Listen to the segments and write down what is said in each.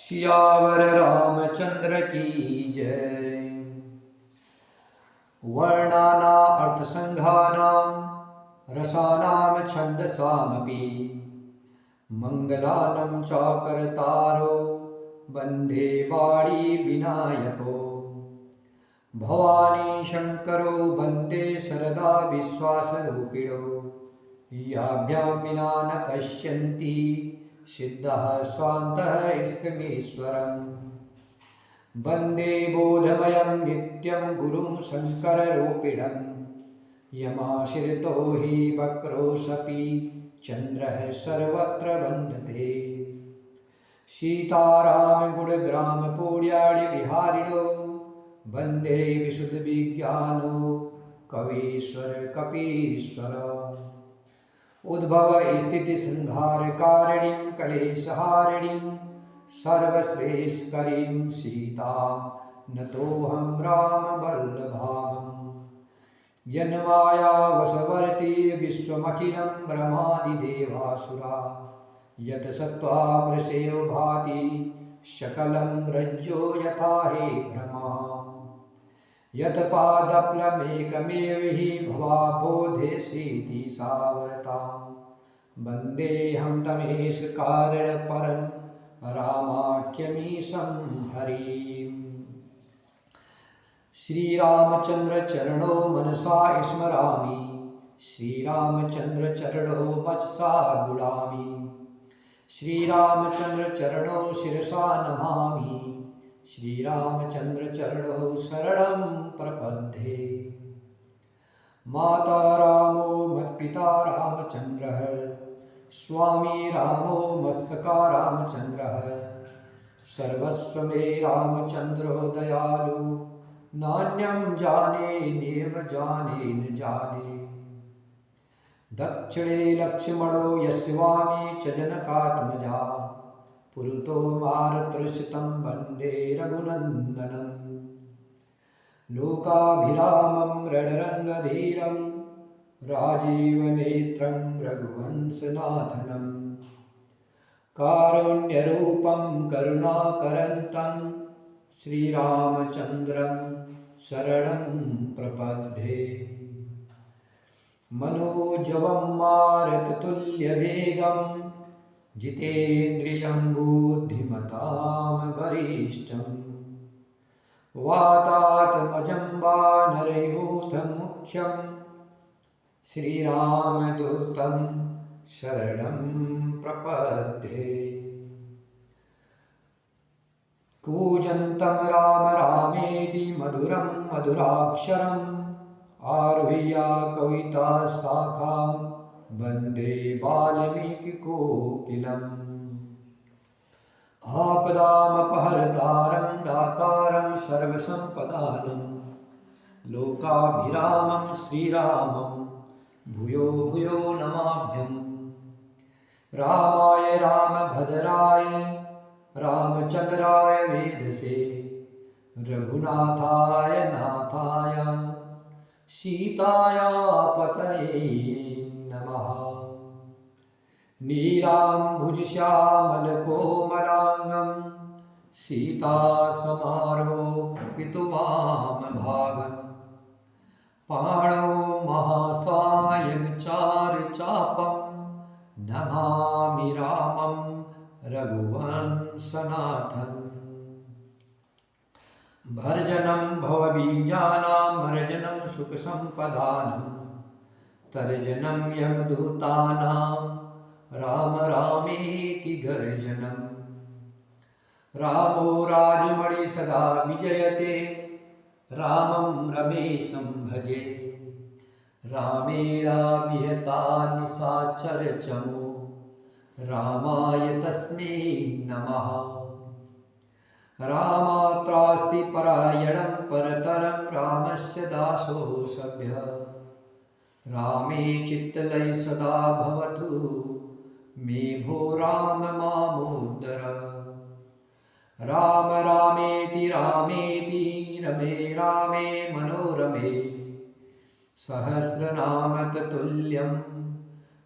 सियावर रामचंद्र की जय। वर्णाना अर्थसंघानां रसानां छन्दसामपि मंगलानं चाकरतारो वन्दे वाणी विनायको। भवानी शंकरो वन्दे सरदा विश्वासरूपिणो। याभ्यां विना न पश्यन्ति सिद्धः स्वान्तः इष्टमीश्वरम्। वन्दे बोधमयं नित्यं गुरुं शङ्कररूपिणं। यमाश्रितो हि वक्रोऽसपि चन्द्रः सर्वत्र वन्दते। सीतारामगुणग्राम पूर्याणि विहारिणो वन्दे विशुद्धविज्ञानो कवीश्वर कपीश्वर। उद्भव स्थिति संहारकारिणीं क्लेशहारिणीं सर्वश्रेष्ठकरीं सीतां नतोऽहं रामवल्लभाम्। यन्मायावशवर्ती विश्वमखिलं ब्रह्मादिदेवासुरा यत् सत्त्वामृषेव भाति सकलं रज्जो यथा हि भ्रमा। यत् पादप्लमेकमेव हि भवाबोधेसीति सावरतां। वन्देऽहं तमेष कारणपरं रामाख्यमीशं हरिम्। श्रीरामचंद्र चरणो मनसा स्मरामि। श्रीरामचंद्र चरणो वचसा गुणामि। श्रीरामचंद्र चरणो शिरसा नमामि। श्रीरामचंद्र चरणो शरणं प्रपद्ये। माता रामो मत्पिता रामचंद्रः। स्वामी रामो मत्सखा रामचंद्रः। सर्वस्व मे रामचंद्रो दयालु। नान्यं जाने नेम जाने न जाने। दक्षिणे लक्ष्मणो यस्वामी च जनकात्मजा। पुरतो मारुतृषितं वन्दे रघुनन्दनम्। लोकाभिरामं रणरङ्गधीरं राजीवनेत्रं रघुवंशनाथनं। कारुण्यरूपं करुणाकरन्तं श्रीरामचन्द्रं शरणं प्रपद्ये। मनोजवं मारुततुल्यवेगं जितेन्द्रियं बुद्धिमतां वरिष्ठम्। वातात्मजं वानरयूथमुख्यं श्रीरामदूतं शरणं प्रपद्ये। कूजन्तं राम रामेति मधुरं मधुराक्षरम् आरुह्य कविता शाखां वन्दे वाल्मीकिकोकिलम्। आपदामपहर्तारं दातारं सर्वसम्पदानं लोकाभिरामं श्रीरामं भूयो भूयो नमाभ्यम्। रामाय रामभद्राय रामचन्द्राय वेधसे रघुनाथाय नाथाय सीताया पतये नमः। नीलाम्बुजश्यामलकोमलाङ्गं सीतासमारोपितवामभागम्। पाणौ महासायकचारुचापं नमामि रामं रघुवंशनाथम्। भर्जनं भवबीजानां मर्जनं सुखसम्पदानं। तर्जनं यमदूतानां राम रामेति गर्जनम्। रामो राजमणि सदा विजयते रामं रमेशं भजे। रामेणाभिहता निशाचरचमो रामाय तस्मै नमः। रामात्रास्ति परायणं परतरं रामस्य दासो सभ्यः। रामे चित्तलय सदा भवतु मे भो राम मामोदर। राम रामेति रामेति रमे रामे मनोरमे। सहस्रनाम ततुल्यं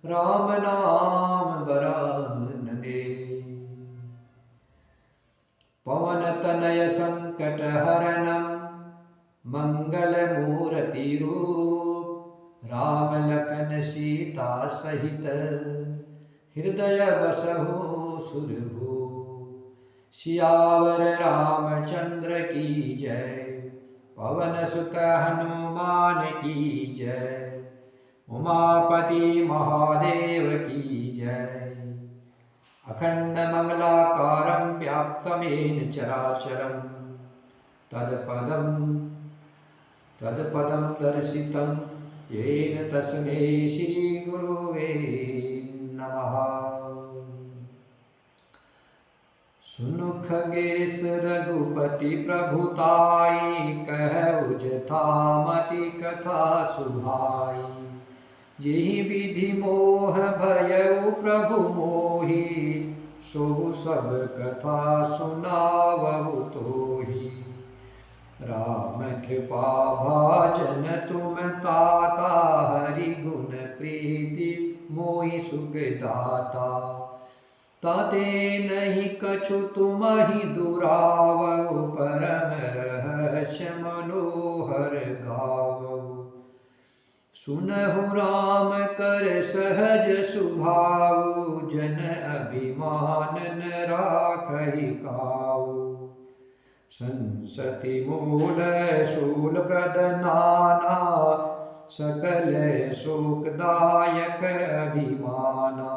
राम नाम वरानने। संकटहरणं मंगलमूर्तिरूप राम लखन सीता सहित हृदय बसहु सुरभू। सियावर रामचंद्र की जय, पवन सुत हनुमान की जय, उमापति महादेव की जय। अखंड मंगलाकारं व्याप्तमेन चराचरं तत्पदं दर्शितं येन तस्मै श्री गुरुवे नमः। सुनु खगेश रघुपति प्रभुताई, कहु जथामति कथा सुभाई। जेहि विधि मोह भयउ प्रभु मोहि, सोहु सब कथा सुनावहु तोहि। राम कृपा भाजन तुम ताता, हरि गुण प्रीति मोहि सुख दाता। ताते नहीं कछु तुमहि दुरावहु, परम रहस्य मनोहर गावहु। सुनहु राम कर सहज सुभाऊ, जन अभिमान न राखहि काऊ। संसति मूल शूल प्रदनाना, सकल शोकदायक अभिमाना।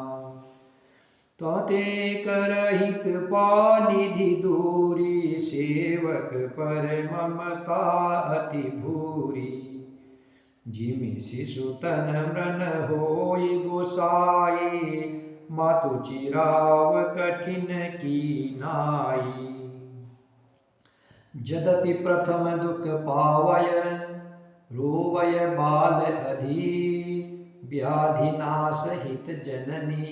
ताते करहि कृपा निधि दूरी, सेवक पर ममता अति भूरी। जिमि शिशु तन मृन होई गोसाई, मातु चिराव कठिन की नाई। यद्यपि प्रथम दुख पावय, रोवय बाल अधि। व्याधि नाश हित जननी,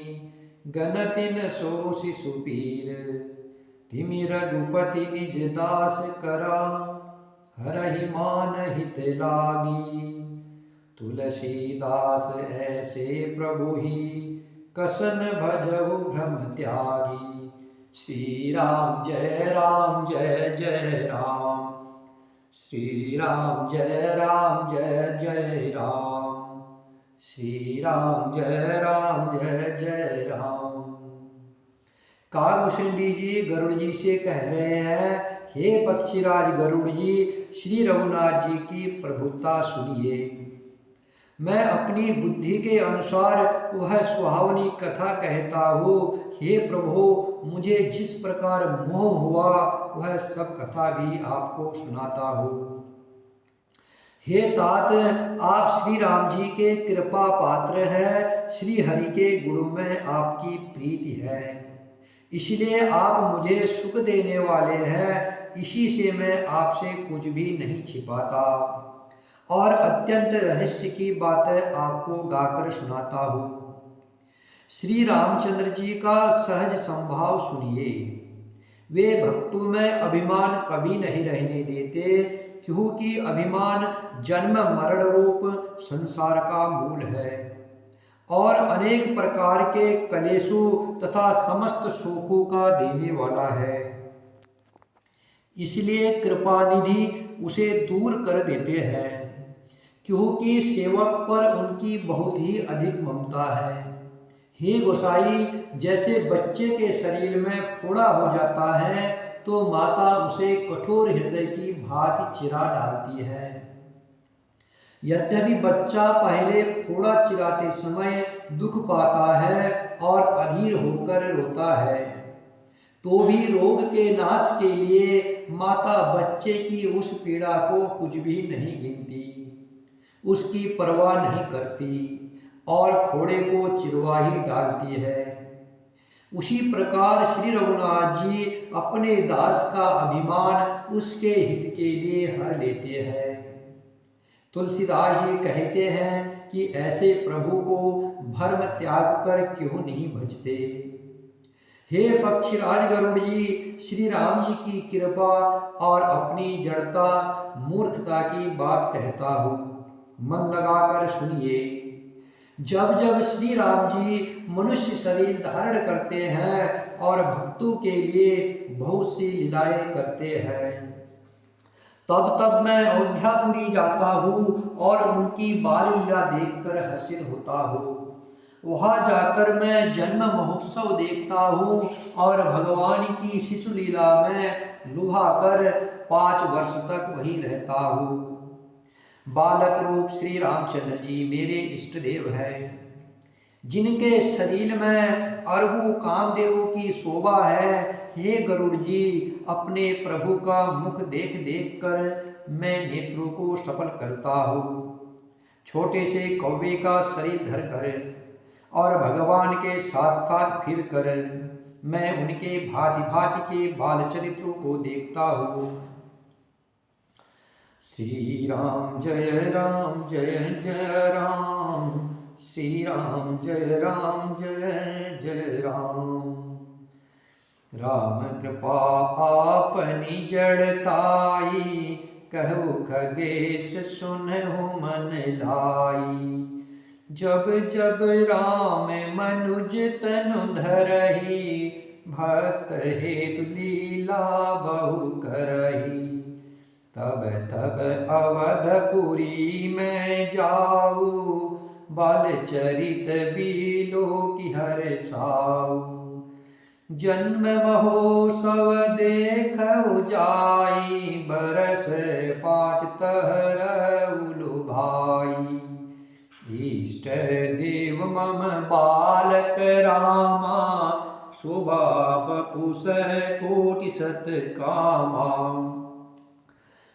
गनतिन सो शिशु पीर। तिमि रघुपति निज दास करा, हरहि मान हित लागी। तुलसीदास ऐसे प्रभु ही, कसन भजहु भ्रम त्यागी। श्री राम जय जय राम, श्री राम जय जय राम, श्री राम जय राम। कागभूषण जी गरुड़ जी से कह रहे हैं, हे पक्षीराज गरुड़ जी, श्री रघुनाथ जी की प्रभुता सुनिए। मैं अपनी बुद्धि के अनुसार वह सुहावनी कथा कहता हूँ। हे प्रभु, मुझे जिस प्रकार मोह हुआ, वह सब कथा भी आपको सुनाता हूँ। हे तात, आप श्री राम जी के कृपा पात्र हैं। श्री हरि के गुणों में आपकी प्रीति है, इसलिए आप मुझे सुख देने वाले हैं। इसी से मैं आपसे कुछ भी नहीं छिपाता और अत्यंत रहस्य की बातें आपको गाकर सुनाता हूँ। श्री रामचंद्र जी का सहज संभाव सुनिए। वे भक्तों में अभिमान कभी नहीं रहने देते, क्योंकि अभिमान जन्म मरण रूप संसार का मूल है और अनेक प्रकार के कलेशों तथा समस्त शोकों का देने वाला है। इसलिए कृपानिधि उसे दूर कर देते हैं, क्योंकि सेवक पर उनकी बहुत ही अधिक ममता है। हे गोसाई, जैसे बच्चे के शरीर में फोड़ा हो जाता है तो माता उसे कठोर हृदय की भांति चिरा डालती है। यद्यपि बच्चा पहले फोड़ा चिराते समय दुख पाता है और अधीर होकर रोता है, तो भी रोग के नाश के लिए माता बच्चे की उस पीड़ा को कुछ भी नहीं गिनती, उसकी परवाह नहीं करती और फोड़े को चिरवा ही डालती है। उसी प्रकार श्री रघुनाथ जी अपने दास का अभिमान उसके हित के लिए हर लेते हैं। तुलसीदास जी कहते हैं कि ऐसे प्रभु को भर्म त्याग कर क्यों नहीं भजते। हे पक्षीराज गरुड़ जी, श्री राम जी की कृपा और अपनी जड़ता मूर्खता की बात कहता हूँ, मन लगाकर सुनिए। जब जब श्री राम जी मनुष्य शरीर धारण करते हैं और भक्तों के लिए बहुत सी लीलाएं करते हैं, तब तब मैं अयोध्यापुरी जाता हूँ और उनकी बाल लीला देखकर हर्षित होता हूँ। वहाँ जाकर मैं जन्म महोत्सव देखता हूँ और भगवान की शिशु लीला में लुभा कर 5 वर्ष तक वहीं रहता हूँ। बालक रूप श्री रामचंद्र जी मेरे इष्ट देव है, जिनके शरीर में अरबू कामदेव की शोभा है। हे गरुड़ जी, अपने प्रभु का मुख देख देख कर मैं नेत्रों को सफल करता हूँ। छोटे से कौवे का शरीर धर कर और भगवान के साथ साथ फिर कर मैं उनके भांति भांति के बाल चरित्रों को देखता हूँ। श्री राम जय राम जय जय राम, श्री राम जय जय राम। राम कृपा आपनी जड़ताई, कहु खगेश सुनहु मन लाई। जब जब राम मनुज तनु धरहि, भक्त हेतु लीला बहु करहि। तब तब अवधपुरी में जाऊ, बाल चरित बीलो की हर साऊ। जन्म महोत्सव देखउ जाई, बरस 5 तरउ भाई। इष्ट देव मम बालक रामा, शोभा बपुस कोटि सत कामा।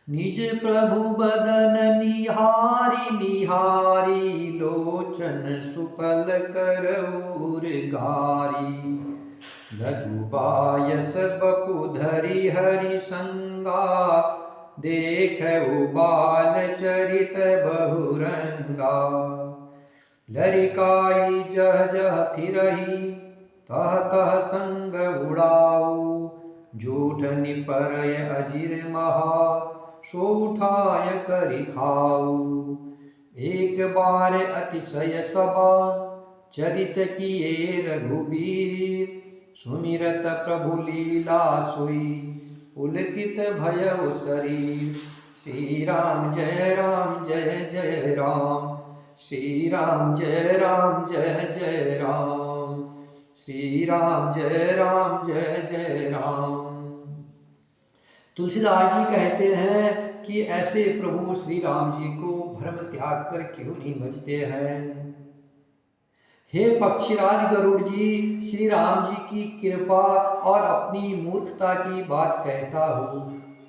निज प्रभु बदन निहारी निहारी, लोचन सुपल करऊर गारी। रघुबायस बपु धरि हरि संगा, देखउ बाल चरित बहुरंगा। लरिकाई जह जह फिरहि, तह तह संग उड़ाऊ। जूठनि परय अजिर महा, सो उठाय करि खाऊ। एक बार अतिशय सबा, चरित किए रघुबीर। सुमिरत प्रभु लीला सोई, पुलकित भयउ शरीर। श्री राम जय जय राम, श्री राम जय जय राम, श्री राम जय जय राम। तुलसीदास जी कहते हैं कि ऐसे प्रभु श्री राम जी को भ्रम त्याग कर क्यों नहीं भजते हैं। हे पक्षीराज गरुड़ जी, श्री राम जी की कृपा और अपनी मूर्खता की बात कहता हूँ,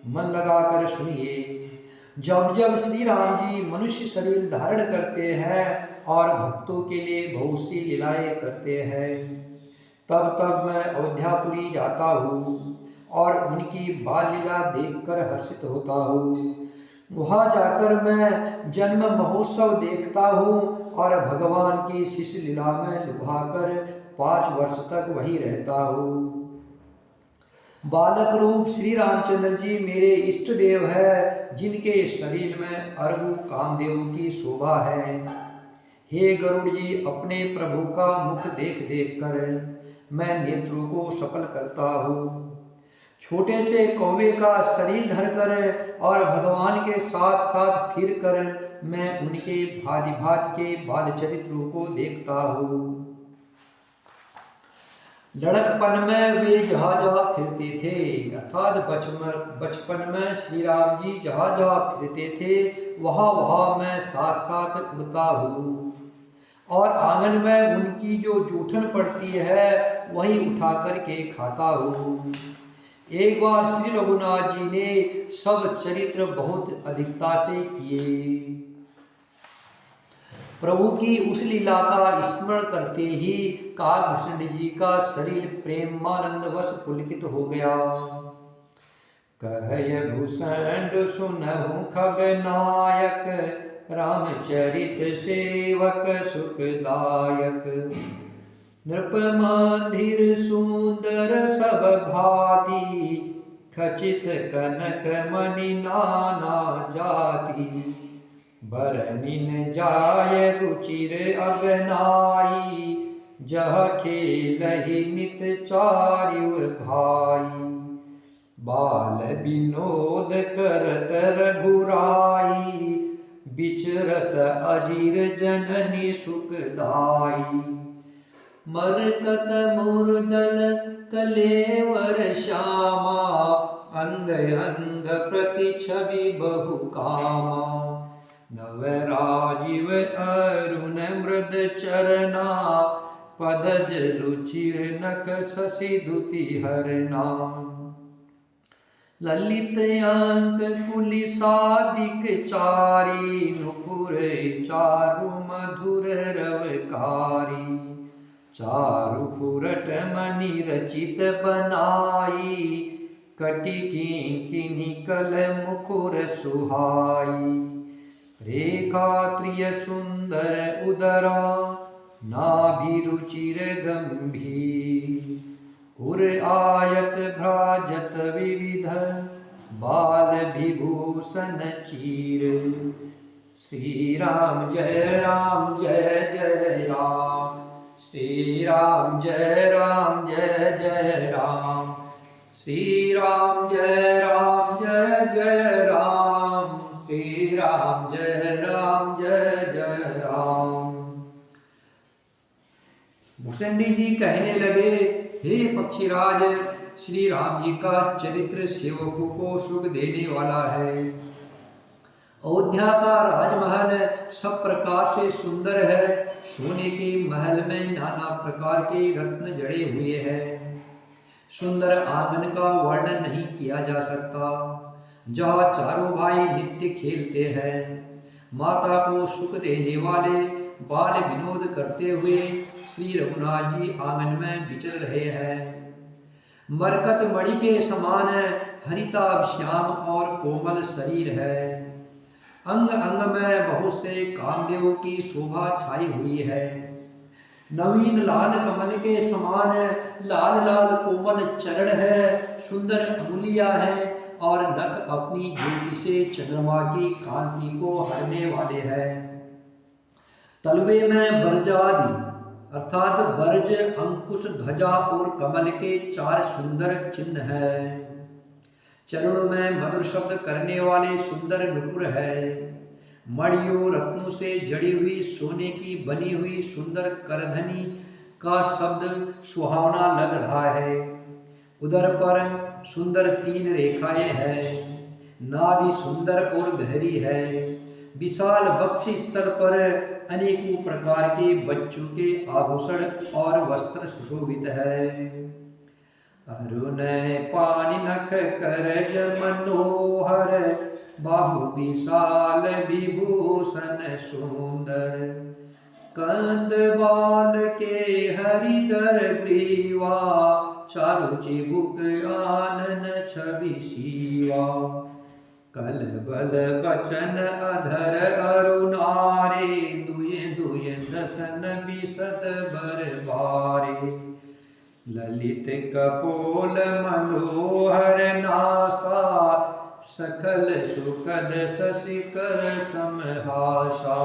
मन लगाकर सुनिए। जब जब श्री राम जी मनुष्य शरीर धारण करते हैं और भक्तों के लिए बहुत सी लीलाएं करते हैं, तब तब मैं अयोध्यापुरी जाता हूँ और उनकी बाल लीला देखकर हर्षित होता हूँ। वहाँ जाकर मैं जन्म महोत्सव देखता हूँ और भगवान की शिशु लीला में लुभाकर 5 वर्ष तक वही रहता हूँ। बालक रूप श्री रामचंद्र जी मेरे इष्ट देव है, जिनके शरीर में अरबू कामदेव की शोभा है। हे गरुड़ जी, अपने प्रभु का मुख देख देख कर मैं नेत्रों को सफल करता हूँ। छोटे से कौवे का शरीर धर कर और भगवान के साथ साथ फिर कर मैं उनके भांति भांति के बाल चरित्रों को देखता हूँ। लड़कपन में वे जहाँ जहाँ फिरते थे, अर्थात बचपन में श्री राम जी जहाँ जहाँ फिरते थे वहाँ वहाँ मैं साथ साथ उड़ता हूँ और आंगन में उनकी जो जूठन पड़ती है वही उठा करके खाता हूँ। एक बार श्री रघुनाथ जी ने सब चरित्र बहुत अधिकता से किए। प्रभु की उस लीला का स्मरण करते ही काकभूषण जी का शरीर प्रेमानंदवश पुलकित हो गया। कहय भूषण सुनहु खगनायक, रामचरित सेवक सुखदायक। नृप मंदिर सुंदर सब भांति, खचित कनक मणि नाना जाति। बरनिन जाय रुचिर अगनाई, जह खेलहि नित चारिउ भाई। बाल विनोद करत रघुराई, विचरत अजीर जननी सुखदाई। मरकत मुरदल कलेवर श्यामा, अंग अंग प्रति छवि बहु कामा। नवराजीव अरुण मृद चरना, पदज रुचिर नक शशि दुति हरना। ललित अंक कुलिसादिक चारी, नुपुर चारु मधुर रवकारी। चारु फुरट मणि रचित बनाई, कटि किंकिनी कल मुकुर सुहाई। रेखा त्रिय सुंदर उदरा, नाभि रुचिर गंभीर। उर आयत भ्राजत विविध, बाल विभूषण चीर। श्री राम जय राम जय जय राम, श्री राम जय जय राम, श्री राम जय जय राम, श्री राम जय जय राम। भुसंडी जी कहने लगे, हे पक्षीराज, श्री राम जी का चरित्र सेवकों को सुख देने वाला है। अयोध्या का राजमहल सब प्रकार से सुंदर है। सोने के महल में नाना प्रकार के रत्न जड़े हुए हैं। सुंदर आंगन का वर्णन नहीं किया जा सकता, जहाँ चारों भाई नित्य खेलते हैं। माता को सुख देने वाले बाल विनोद करते हुए श्री रघुनाथ जी आंगन में विचर रहे हैं। मरकत मणि के समान हरिताभ श्याम और कोमल शरीर है। अंग अंग में बहुत से कामदेव की शोभा छाई हुई है। नवीन लाल कमल के समान लाल लाल कोमल चरण है। सुंदर अंगुलियां हैं और नख अपनी ज्योति से चंद्रमा की कांति को हरने वाले हैं। तलवे में बरजादि अर्थात बरज, अंकुश, ध्वजा और कमल के 4 सुंदर चिन्ह हैं। चरणों में मधुर शब्द करने वाले सुंदर नुपुर है। मणियों रत्नों से जड़ी हुई सोने की बनी हुई सुंदर करधनी का शब्द सुहावना लग रहा है। उदर पर सुंदर 3 रेखाएं हैं। नाभि सुंदर और गहरी है। विशाल वक्ष स्तर पर अनेकों प्रकार के बच्चों के आभूषण और वस्त्र सुशोभित है। अरुण पानि नख करज मनोहर, बाहु विशाल विभूषण सुंदर। कंद बाल के हरिदर ग्रीवा, चारु चिबुक आनन छवि सीवा। कल बल बचन अधर अरुणारे, दुए दुए दसन बिसत बरबारे। ललित कपोल मनोहर नासा, सकल सुखद शशिकर समहासा।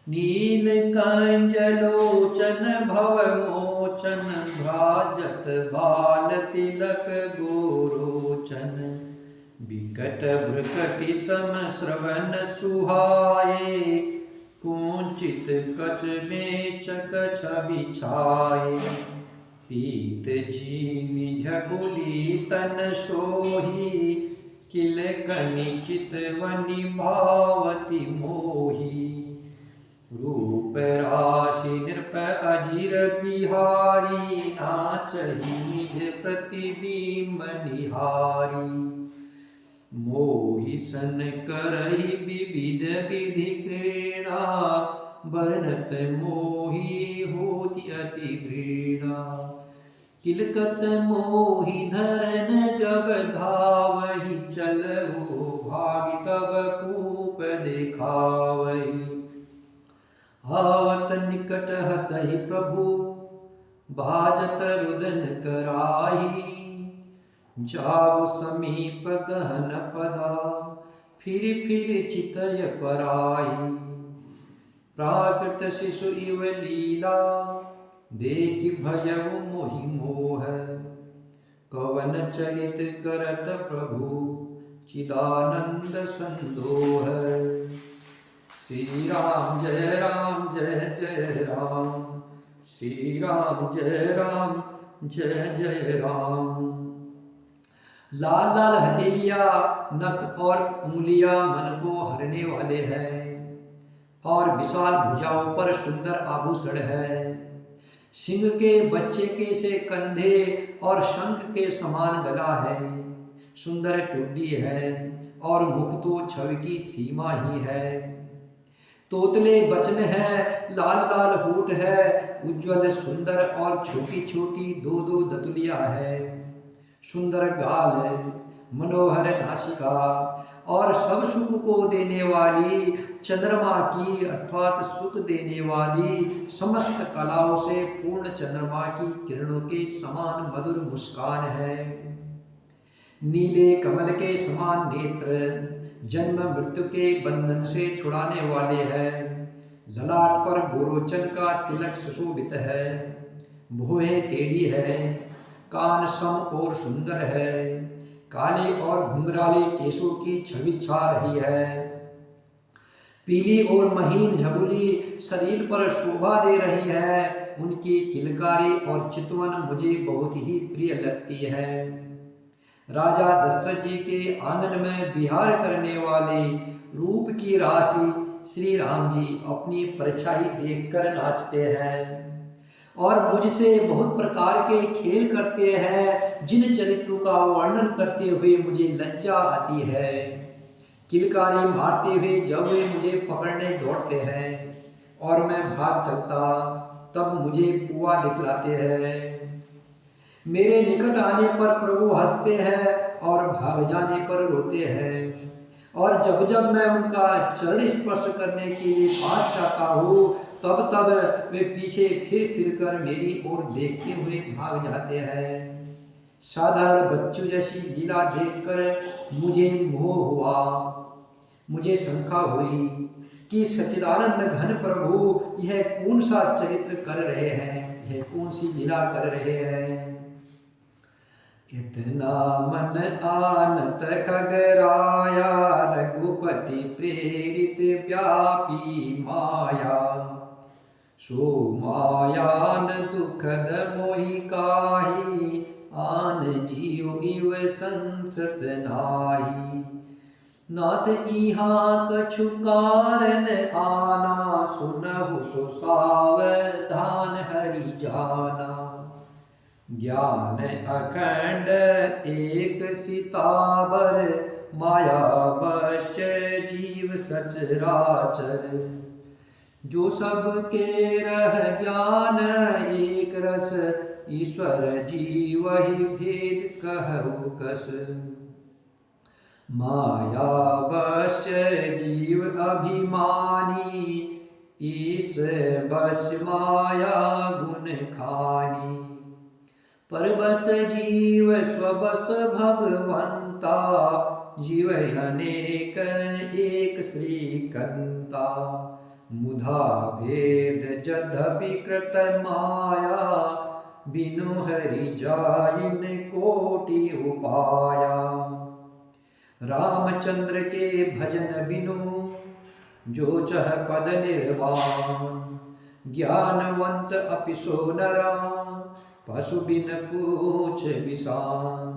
नील कंजलोचन भव मोचन, भ्राजत बाल तिलक गोरोचन। विकट भ्रकटि सम श्रवण सुहाए, कुंचित कच में चक छवि छाए। पीत झीनि झकुली तन सोही, किल कनि चितवनि भावति मोही। रूप राशि नृप अजिर बिहारी, नाचहि निज प्रतिबिंब निहारी। मोहि सन करहि विविध विधि क्रीड़ा, बरनत मोहि होति अति घृणा। किलकत मोहि धरन जब धावहि, चलहु भागि तब कूप देखावहि। आवत निकट हसहि प्रभु, भाजत रुदन कराही। जाओ समीप गहन पदा, फिर चितय पराई। प्राकृत शिशु इव लीला, देखि भयउ मोहि मोह। कवन चरित करत प्रभु चिदानंद संदोह। श्री राम जय जय राम, श्री राम जय जय राम। लाल लाल हथेलियाँ, नख और उंगलियां मन को हरने वाले हैं और विशाल भुजाओं पर सुंदर आभूषण है। सिंह के बच्चे के से कंधे और शंख के समान गला है। सुंदर टुड्डी है और मुख तो छवि की सीमा ही है। तोतले बचन है, लाल लाल होठ है, उज्ज्वल सुंदर और छोटी छोटी दो दो दतुलियां है। सुंदर गाल, मनोहर नासिका और सब सुख को देने वाली, चंद्रमा की अर्थात सुख देने वाली, समस्त कलाओं से पूर्ण चंद्रमा की किरणों के समान मधुर मुस्कान है। नीले कमल के समान नेत्र, जन्म मृत्यु के बंधन से छुड़ाने वाले हैं। ललाट पर गोरोचन का तिलक सुशोभित है। भुहें टेढ़ी है, कान सम और सुंदर है। काले और घुंघराले केशों की छवि छा रही है। पीली और महीन झबुली शरीर पर शोभा दे रही है। उनकी किलकारी और चितवन मुझे बहुत ही प्रिय लगती है। राजा दशरथ जी के आंगन में विहार करने वाले रूप की राशि श्री राम जी अपनी परछाई देखकर नाचते हैं और मुझसे बहुत प्रकार के खेल करते हैं, जिन चरित्रों का वर्णन करते हुए मुझे लज्जा आती है। किलकारी मारते हुए जब वे मुझे पकड़ने दौड़ते हैं और मैं भाग चलता, तब मुझे पुआ दिखलाते हैं। मेरे निकट आने पर प्रभु हंसते हैं और भाग जाने पर रोते हैं। और जब जब मैं उनका चरण स्पर्श करने के लिए पास जाता हूँ, तब तब वे पीछे फिर कर मेरी ओर देखते हुए भाग जाते हैं। साधारण बच्चों जैसी लीला देखकर मुझे मोह हुआ। मुझे शंका हुई कि सच्चिदानंद घन प्रभु यह कौन सा चरित्र कर रहे हैं, यह कौन सी लीला कर रहे हैं। इतना मन आनत खगराया, रघुपति प्रेरित व्यापी माया। सो मायान दुखद मोहि काही, आन जीव इव संसत नाही। नाथ इहाँ कछु कारण आना, सुनहु सो सावधान हरि जाना। ज्ञान अखंड एक सितावर, माया वश्य जीव सचराचर। जो सबके रह ज्ञान एक रस, ईश्वर जीव ही भेद कहु कस। माया वश्य जीव अभिमानी, ईश बस माया गुण खानी। परबस जीव स्वबस भगवंता, जीव अनेक एक श्रीकंता। मुधा भेद जद्यपि कृत माया, बिनु हरि जाइन कोटि उपाया। रामचंद्र के भजन बिनु, जो चह पद निर्वाण। ज्ञानवंत अपि सो नरा, पशु बिन पूछ बिसान।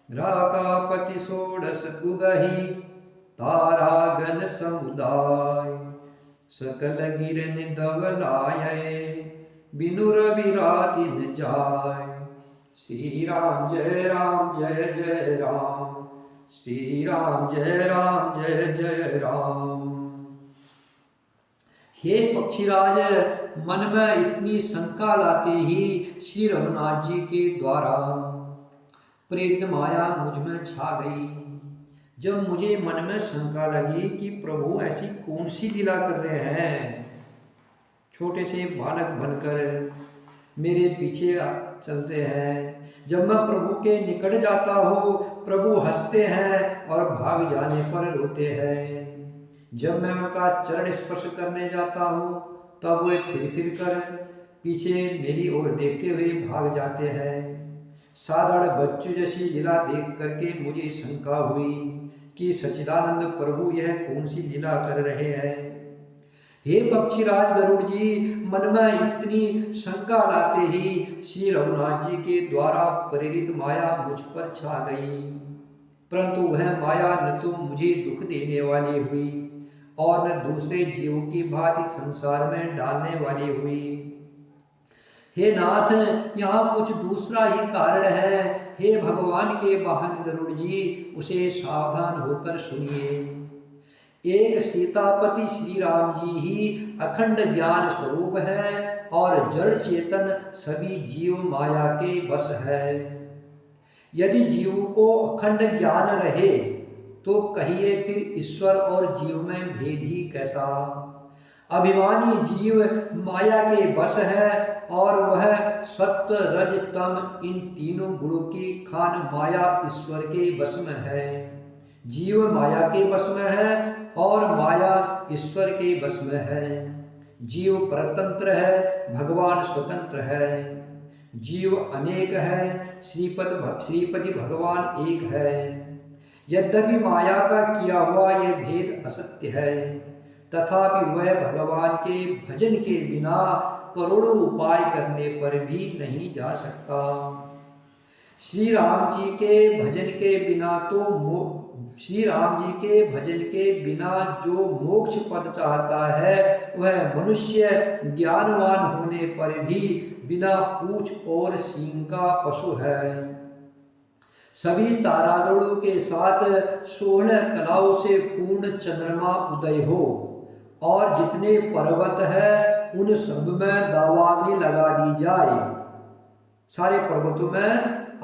राकापति षोडश उगहि, तारागण समुदाय। सकल गिरन धवलाय, बिनु रवि राति न जाय। श्री राम जय जय राम, श्री राम जय जय राम। हे पक्षीराज, मन में इतनी शंका लाते ही श्री रघुनाथ जी के द्वारा प्रेरित माया मुझ में छा गई। जब मुझे मन में शंका लगी कि प्रभु ऐसी कौन सी लीला कर रहे हैं, छोटे से बालक बनकर मेरे पीछे चलते हैं। जब मैं प्रभु के निकट जाता हूँ, प्रभु हंसते हैं और भाग जाने पर रोते हैं। जब मैं उनका चरण स्पर्श करने जाता हूँ, तब वे फिर कर पीछे मेरी ओर देखते हुए भाग जाते हैं। साधारण बच्चों जैसी लीला देख करके मुझे शंका हुई कि सच्चिदानंद प्रभु यह कौन सी लीला कर रहे हैं। हे पक्षीराज गरुड़ जी, मन में इतनी शंका लाते ही श्री रघुनाथ जी के द्वारा प्रेरित माया मुझ पर छा गई, परंतु वह माया न तो मुझे दुख देने वाली हुई और न दूसरे जीवों की भांति संसार में डालने वाली हुई। हे नाथ, यहाँ कुछ दूसरा ही कारण है। हे भगवान के वाहन गरुड़ जी, उसे सावधान होकर सुनिए। एक सीतापति श्री राम जी ही अखंड ज्ञान स्वरूप है और जड़ चेतन सभी जीव माया के वश है। यदि जीव को अखंड ज्ञान रहे तो कहिए फिर ईश्वर और जीव में भेद ही कैसा। अभिमानी जीव माया के वश है और वह सत्व रज तम इन तीनों गुणों की खान माया ईश्वर के वश में है। जीव माया के वश में है और माया ईश्वर के वश में है। जीव परतंत्र है, भगवान स्वतंत्र है। जीव अनेक है, श्रीपति भगवान एक है। यद्यपि माया का किया हुआ यह भेद असत्य है, तथापि वह भगवान के भजन के बिना करोड़ों उपाय करने पर भी नहीं जा सकता। श्री राम जी के भजन के बिना जो मोक्ष पद चाहता है, वह मनुष्य ज्ञानवान होने पर भी बिना पूछ और सींग का पशु है। सभी तारागणों के साथ 16 कलाओं से पूर्ण चंद्रमा उदय हो और जितने पर्वत है उन सब में दावाग्नि लगा दी जाए, सारे पर्वतों में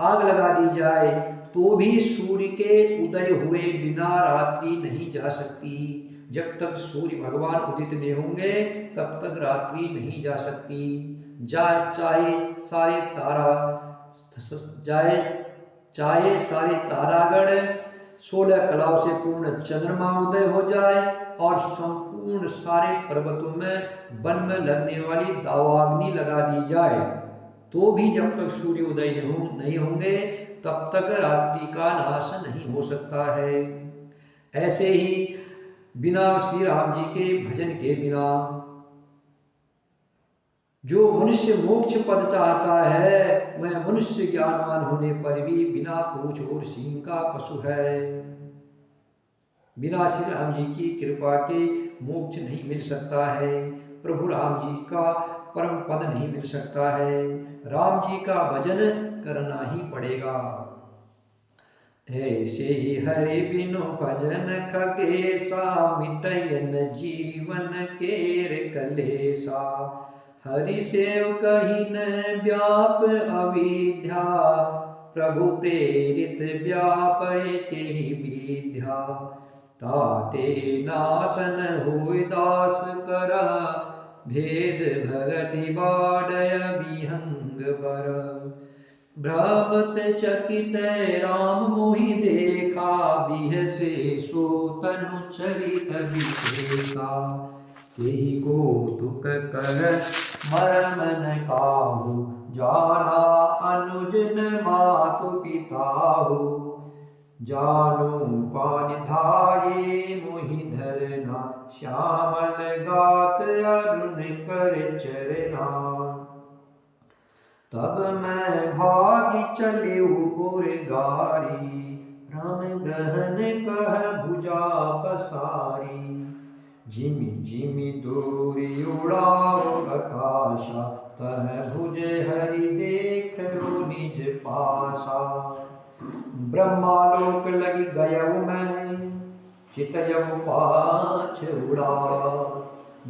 आग लगा दी जाए, तो भी सूर्य के उदय हुए बिना रात्रि नहीं जा सकती। जब तक सूर्य भगवान उदित नहीं होंगे तब तक रात्रि नहीं जा सकती। चाहे सारे तारागण 16 कलाओं से पूर्ण चंद्रमा उदय हो जाए और संपूर्ण सारे पर्वतों में वन में लगने वाली दावाग्नि लगा दी जाए, तो भी जब तक सूर्य उदय नहीं होंगे तब तक रात्रि का नाश नहीं हो सकता है। ऐसे ही बिना श्री राम जी के भजन के बिना जो मनुष्य मोक्ष पद चाहता है, वह मनुष्य ज्ञानवान होने पर भी बिना पूछ और सींग का पशु है। बिना श्री राम जी की कृपा के मोक्ष नहीं मिल सकता है। प्रभु राम जी का परम पद नहीं मिल सकता है। राम जी का भजन करना ही पड़ेगा। ऐसे ही हरि बिनु भजन खगेसा, मिटयन जीवन केर कलेसा। हरि सेव कही न व्याप अविद्या, प्रभु प्रेरित व्यापय ते विद्या। ताते नासन हुए दास करा, भेद भगति बाडय विहंग बर। भ्रमत चकित राम मोहि देखा, बिहसे सो तनु चरित विशेषा। तेहि कौतुक कर मरम न काहू, जाना अनुज न मातु पिताहु। जानु पानि धाये मोहि धरना, श्यामल गात अरुण कर चरना। तब मैं भागी चले उर गारी, राम गहन कह भुजा पसारी। जिमि जिमि दूरी उड़ाओ आकाशा, तह भुज हरि देखो निज पासा। ब्रह्मालोक लगी गयऊ मैं, चितयऊ पाछ उड़ा।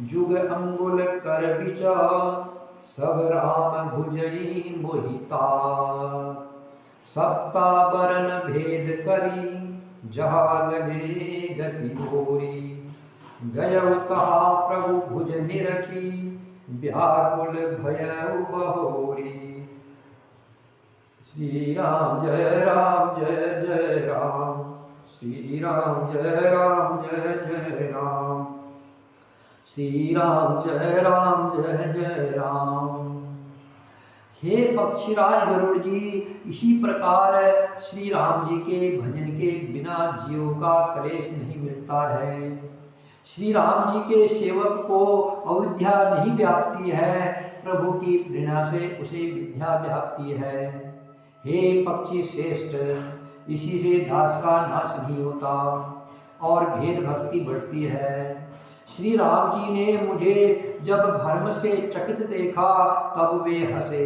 जुग अंगुल कर विचार, सब राम भुजई मोहिता। सप्ता बरन भेद करी, जहाँ लगे गति मोरी। गयऊ कहा प्रभु भुज निरखी, व्याकुल भयऊ बहोरी। श्री राम जय जय राम, श्री राम जय जय राम। श्री राम जय जय राम। हे पक्षीराज गरुड़ जी, इसी प्रकार श्री राम जी के भजन के बिना जीव का क्लेश नहीं मिलता है। श्री राम जी के सेवक को अविद्या नहीं व्याप्ति है, प्रभु की प्रेरणा से उसे विद्या व्याप्ति है। हे पक्षी श्रेष्ठ, इसी से दास का नाश नहीं होता और भेद भक्ति बढ़ती है। श्री राम जी ने मुझे जब भ्रम से चकित देखा तब वे हंसे।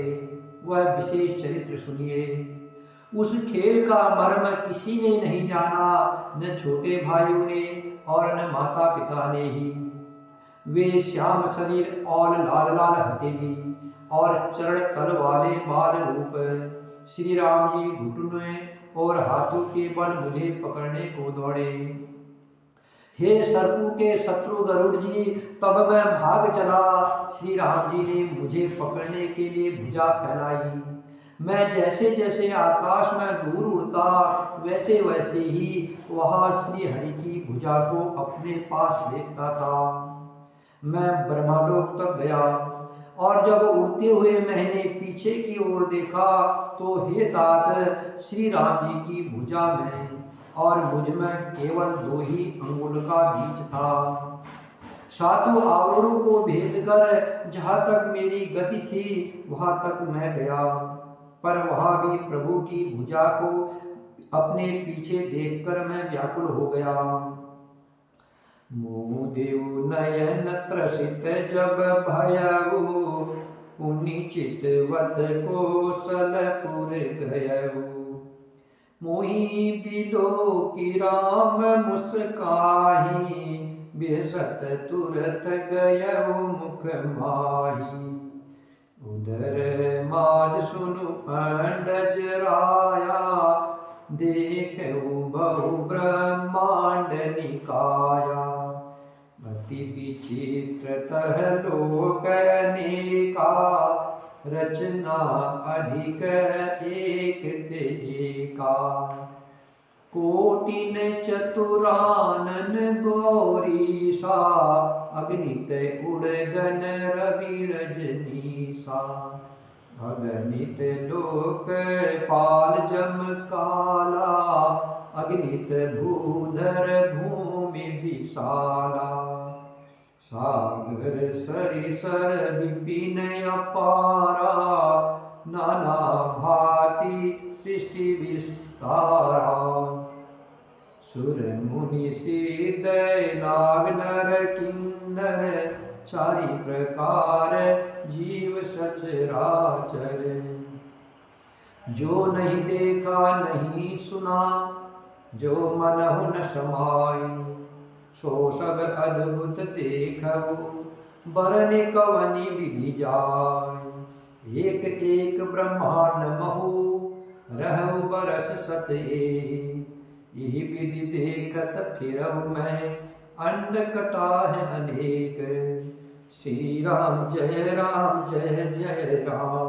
वह विशेष चरित्र सुनिए। उस खेल का मर्म किसी ने नहीं जाना, न छोटे भाइयों ने और न माता पिता ने ही। वे श्याम शरीर और लाल लाल हथेली और चरण तल वाले बाल रूप श्री राम जी घुटनों और हाथों के बल मुझे पकड़ने को दौड़े। हे सर्पों के शत्रु गरुड़ जी, तब मैं भाग चला। श्री राम जी ने मुझे पकड़ने के लिए भुजा फैलाई। मैं जैसे जैसे आकाश में दूर उड़ता, वैसे वैसे ही वहाँ श्री हरि की भुजा को अपने पास देखता था। मैं ब्रह्मलोक तक गया और जब उड़ते हुए मैंने पीछे की ओर देखा तो हे तात, श्री राम जी की भुजा में और मुझ में केवल 2 ही अंगुल का बीच था। सातों आवरणों को भेद कर जहाँ तक मेरी गति थी वहाँ तक मैं गया, पर वहाँ भी प्रभु की भुजा को अपने पीछे देखकर मैं व्याकुल हो गया। मोह देव नयन त्रसित जब भयऊ, पुनि चितवत कौशलपुर गयऊ। मोही बिलो की राम मुस्काही, बेसत तुरत गयऊ मुख माही। उदर माज सुनु अंडज राया, देखऊ बहु ब्रह्मांड निकाया। अति विचित्र तह लोक अनेका, रचना अधिक एक ते एका। कोटिन चतुरानन गौरीसा, अगणित उड़गन रवि रजनीसा। अगणित लोक पाल जम काला, अगणित भूधर भूमि विशाला। सागर सरिसर विपिन अपारा, नाना भांति सृष्टि विस्तारा। सुर मुनि सिद्ध नाग नर किन्नर, चारि प्रकार जीव सचराचर। जो नहीं देखा नहीं सुना, जो मनहु न समाई। सो सब अद्भुत देखऊ, बरने कवनी विधि जाय। एक एक ब्रह्मांड महु, रहु बरस सत एहि। यही विधि देखत फिरऊ मैं, अंड कटा है अनेक। श्री राम जय राम जय जय राम,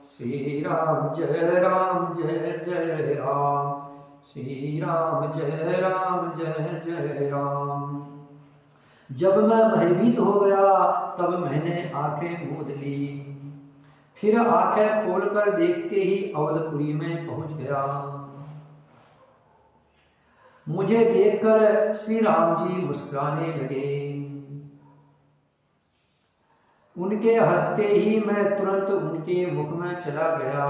श्री राम जय राम जय जय राम, श्री राम जय राम जय जय राम। जब मैं भयभीत हो गया तब मैंने आंखें मूंद ली। फिर आंखें खोलकर देखते ही अवधपुरी में पहुंच गया। मुझे देखकर श्री राम जी मुस्कुराने लगे। उनके हंसते ही मैं तुरंत उनके मुख में चला गया।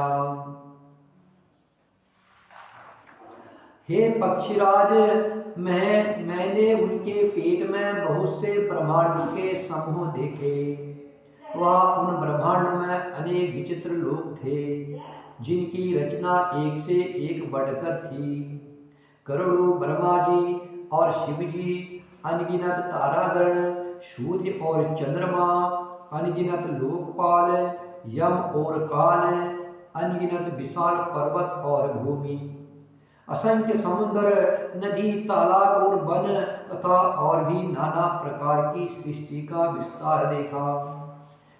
हे पक्षीराज, मैंने उनके पेट में बहुत से ब्रह्मांड के समूह देखे। वह उन ब्रह्मांड में अनेक विचित्र लोक थे, जिनकी रचना एक से एक बढ़कर थी। करोड़ों ब्रह्मा जी और शिव जी, अनगिनत तारागण, सूर्य और चंद्रमा, अनगिनत लोकपाल, यम और काल, अनगिनत विशाल पर्वत और भूमि, असंख्य समुद्र, नदी, तालाब और वन तथा और भी नाना प्रकार की सृष्टि का विस्तार देखा।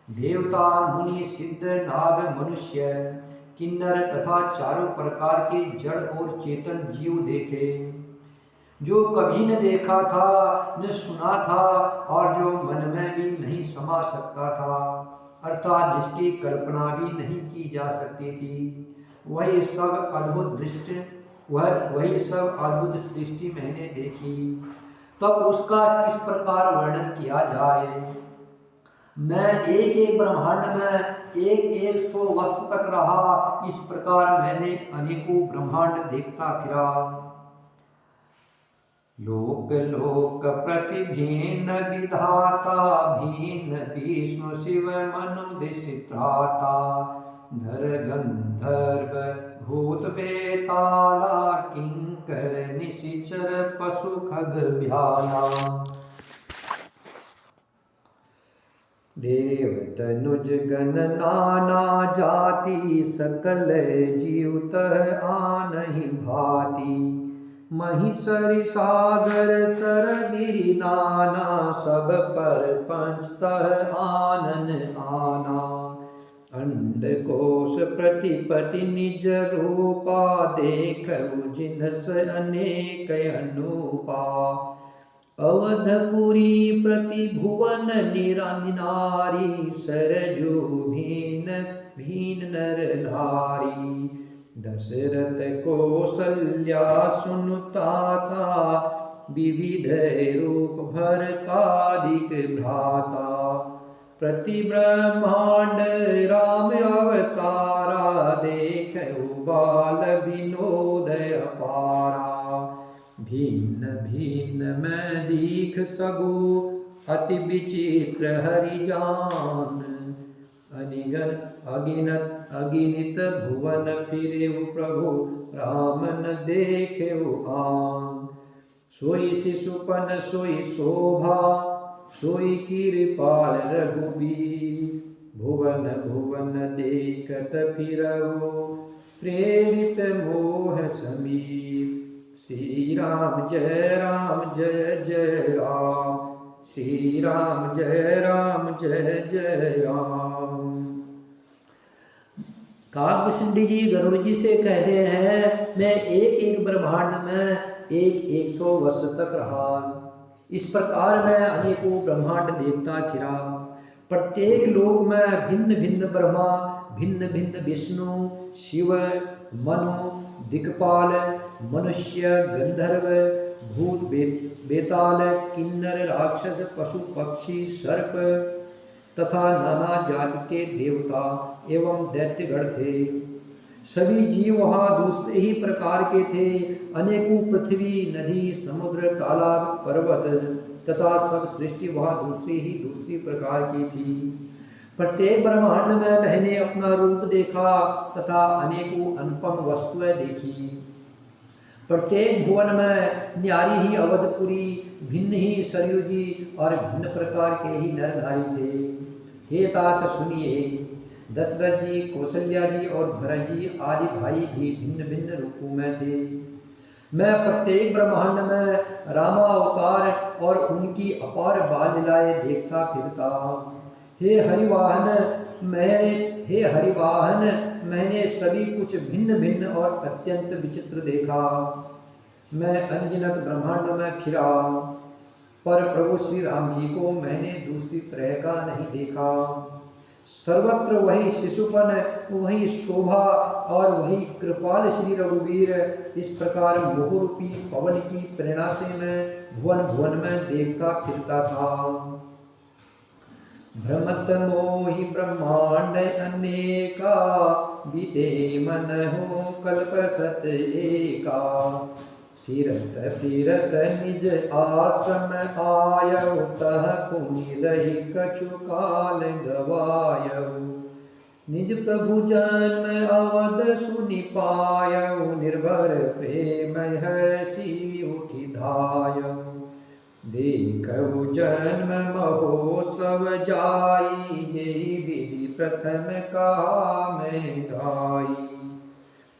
देवता, मुनि, सिद्ध, नाग, मनुष्य, किन्नर तथा चारों प्रकार के जड़ और चेतन जीव देखे, जो कभी न देखा था न सुना था और जो मन में भी नहीं समा सकता था। अर्थात जिसकी कल्पना भी नहीं की जा सकती थी। वही सब अद्भुत सृष्टि मैंने देखी। तब उसका किस प्रकार वर्णन किया जाए। मैं एक एक ब्रह्मांड में एक एक सौ वर्ष तक रहा। इस प्रकार मैंने अनेकों ब्रह्मांड देखता फिरा। लोक लोक प्रति भिन्न विधाता, भिन्न विष्णु शिव मनु दिशित्राता। नर गंधर्व भूत बेताला, किंकर निशिचर पशु खग भ्याला। देव तनुज गण नाना जाति, सकल जीव तह आनहि भांति। महिषरि सागर सरगिरि नाना, सब पर पंच तह आनन आना। अंडकोश प्रतिपति निज रूपा, देखहु जिनस अनेक अनूपा। अवधपुरी प्रति भुवन निरानिनारी, सरजू भीन भीन नर नारी। दशरथ कौसल्या सुनुता था, विविध रूप भरतादिक भ्राता। प्रति ब्रह्मांड राम अवतारा, देखहु बाल विनोद अपारा। भिन्न भिन्न मैं दीख सबु, अति विचित्र हरि जान। अनिगन अगिनित भुवन फिरेउ प्रभु, राम न देखेउ आन। सोई शिशुपन सोई शोभा, सोई कृपाल रघुबीर। भुवन भुवन देखत फिरऊ, प्रेरित मोह समीर। श्री राम जय जय राम, श्री राम जय राम। काकभूषुंडी जी गरुड़ जी से कह रहे हैं, मैं एक एक ब्रह्मांड में एक सौ वर्ष तक रहा। इस प्रकार मैं अनेकों ब्रह्मांड देखता फिरा। प्रत्येक लोक में भिन्न भिन्न ब्रह्मा, भिन्न भिन्न विष्णु शिव मनु दिक्पाल, मनुष्य गंधर्व भूत बेताल, किन्नर राक्षस पशु पक्षी सर्प तथा नाना जाति के देवता एवं दैत्यगण थे। सभी जीव वहाँ दूसरे ही प्रकार के थे। अनेकों पृथ्वी नदी समुद्र तालाब पर्वत तथा सब सृष्टि वहाँ दूसरी प्रकार की थी। प्रत्येक ब्रह्मांड में मैंने अपना रूप देखा तथा अनेकों अनुपम वस्तुएं देखी। प्रत्येक भुवन में न्यारी ही अवधपुरी, भिन्न ही सरयू जी और भिन्न प्रकार के ही नर नारी थे। हे तात सुनिए, दशरथ जी, कौशल्या जी और भरत जी आदि भाई भी भिन्न भिन्न रूपों में थे। मैं प्रत्येक ब्रह्मांड में रामावतार और उनकी अपार बाल लीलाएं देखता फिरता। हे हरिवाहन, मैंने सभी कुछ भिन्न भिन्न और अत्यंत विचित्र देखा। मैं अनगिनत ब्रह्मांड में फिरा, पर प्रभु श्री राम जी को मैंने दूसरी तरह का नहीं देखा। सर्वत्र वही शिशुपन, वही शोभा और वही कृपाल श्री रघुवीर। इस प्रकार मोहरूपी पवन की प्रेरणा से मैं भुवन भुवन में देखता फिरता था। भ्रमत मोहि ब्रह्मांड अनेका, बीते मन हो कल्प सत एका। फिरत फिरत निज आश्रम आयउ, तह पुनि रही कछु काल गवायउ। निज प्रभु जन्म अवध सुनि पायउ, निर्भर प्रेम हर्षि उठि धायउ। देखहु जन्म महोत्सव जाई, जेहि विधि प्रथम कहा मैं गाई।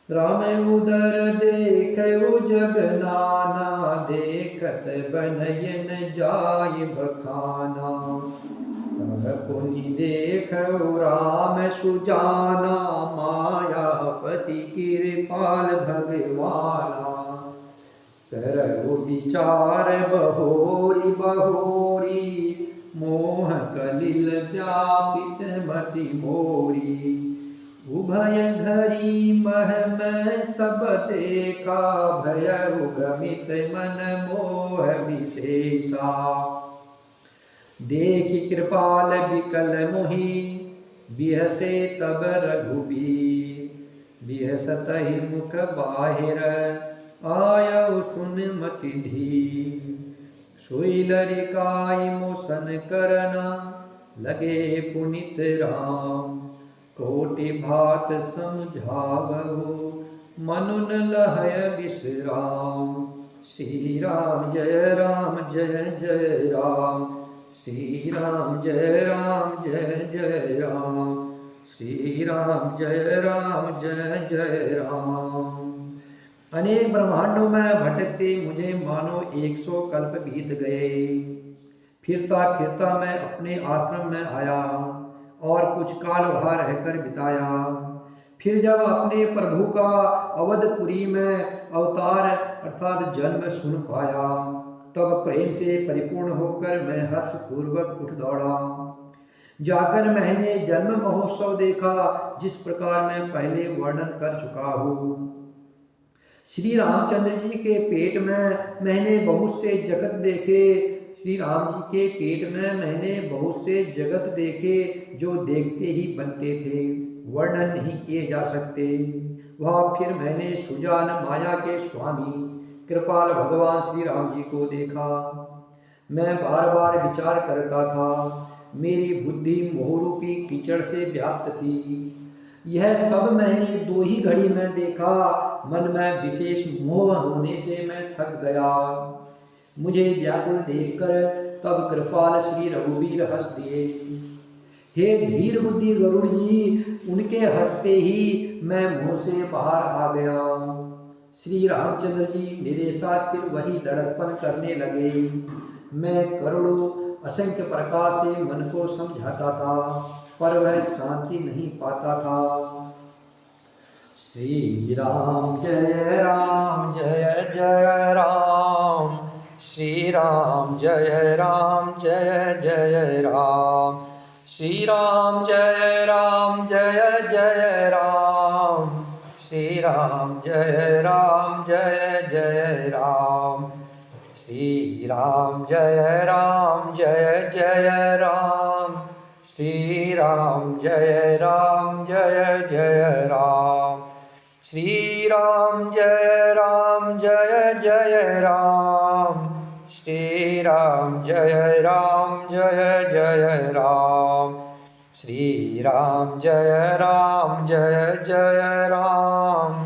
राम उदर देखहु जग नाना, देखत बनयन जाय बखाना। पुनि देखहु राम सुजाना, मायापति कृपाल भगवाना। करहु विचार बहोरी बहोरी, मोह कलिल व्यापित मति मोरी। उभय घरी मह मैं सब देखा, भयउ भ्रमित मन मोह विशेषा। देखि कृपाल विकल मुहि, बिहसे तब रघुबीर। बिहसतहि मुख बाहिर, आयउ सुन मति धीर। सोई लरिकाई मोसन करना, लगे पुनित राम। कोटि भात समझावहु, मनु न लहय बिसराम। श्री राम जय राम जय जय राम। श्री राम जय राम जय जय राम। श्री राम जय राम जय जय राम। अनेक ब्रह्मांडों में भटकते मुझे मानो 100 कल्प बीत गए। फिरता फिरता मैं अपने आश्रम में आया और कुछ काल वहाँ रहकर बिताया। फिर जब अपने प्रभु का अवधपुरी में अवतार अर्थात जन्म सुन पाया, तब प्रेम से परिपूर्ण होकर मैं हर्षपूर्वक उठ दौड़ा। जाकर मैंने जन्म महोत्सव देखा, जिस प्रकार मैं पहले वर्णन कर चुका हूँ। श्री रामचंद्र जी के पेट में मैंने बहुत से जगत देखे। श्री राम जी के पेट में मैंने बहुत से जगत देखे, जो देखते ही बनते थे, वर्णन नहीं किए जा सकते। वहाँ फिर मैंने सुजान माया के स्वामी कृपाल भगवान श्री राम जी को देखा। मैं बार बार विचार करता था, मेरी बुद्धि मोहरूपी कीचड़ से व्याप्त थी। यह सब मैंने 2 ही घड़ी में देखा। मन में विशेष मोह होने से मैं थक गया। मुझे व्याकुल देखकर तब कृपाल श्री रघुवीर हंस दिए। हे धीर बुद्धि गरुड़ जी, उनके हंसते ही मैं मुंह से बाहर आ गया। श्री रामचंद्र जी मेरे साथ फिर वही लड़कपन करने लगे। मैं करोड़ों असंख्य प्रकार से मन को समझाता था, पर वह शांति नहीं पाता था। श्री राम जय जय राम। श्री राम जय जय राम। श्री राम जय जय राम। श्री राम जय जय राम। श्री राम जय जय राम। श्री राम जय जय राम। श्री राम जय जय राम। श्री राम जय जय राम। श्री राम जय जय राम।